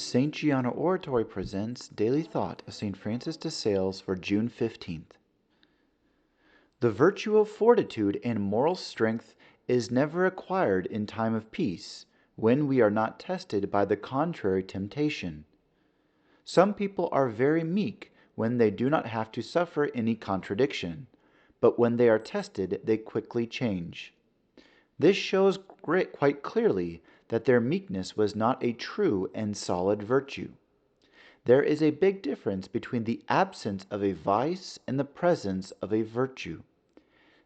St. Gianna Oratory presents Daily Thought of St. Francis de Sales for June 15th. The virtue of fortitude and moral strength is never acquired in time of peace, when we are not tested by the contrary temptation. Some people are very meek when they do not have to suffer any contradiction, but when they are tested they quickly change. This shows quite clearly that their meekness was not a true and solid virtue. There is a big difference between the absence of a vice and the presence of a virtue.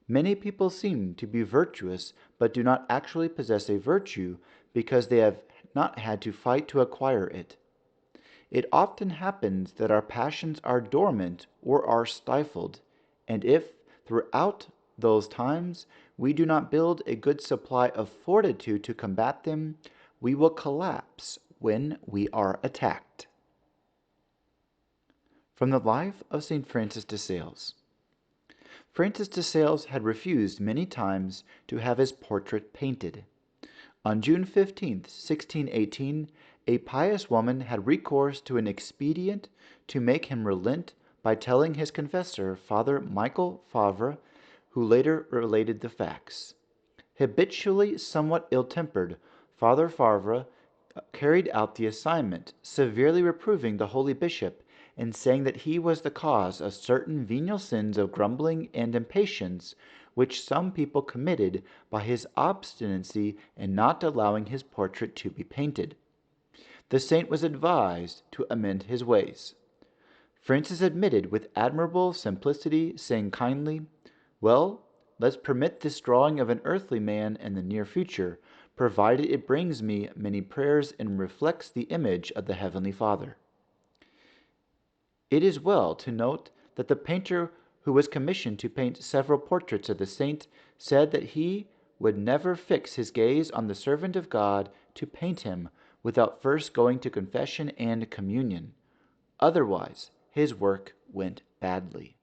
Many people seem to be virtuous but do not actually possess a virtue because they have not had to fight to acquire it. It often happens that our passions are dormant or are stifled, and if, throughout those times, we do not build a good supply of fortitude to combat them, we will collapse when we are attacked. From the life of St. Francis de Sales. Francis de Sales had refused many times to have his portrait painted. On June 15, 1618, a pious woman had recourse to an expedient to make him relent by telling his confessor, Father Michael Favre, who later related the facts. Habitually somewhat ill-tempered, Father Favre carried out the assignment, severely reproving the holy bishop and saying that he was the cause of certain venial sins of grumbling and impatience which some people committed by his obstinacy in not allowing his portrait to be painted. The saint was advised to amend his ways. Francis admitted with admirable simplicity, saying kindly, "Well, let's permit this drawing of an earthly man in the near future, provided it brings me many prayers and reflects the image of the Heavenly Father." It is well to note that the painter who was commissioned to paint several portraits of the saint said that he would never fix his gaze on the servant of God to paint him without first going to confession and communion. Otherwise, his work went badly.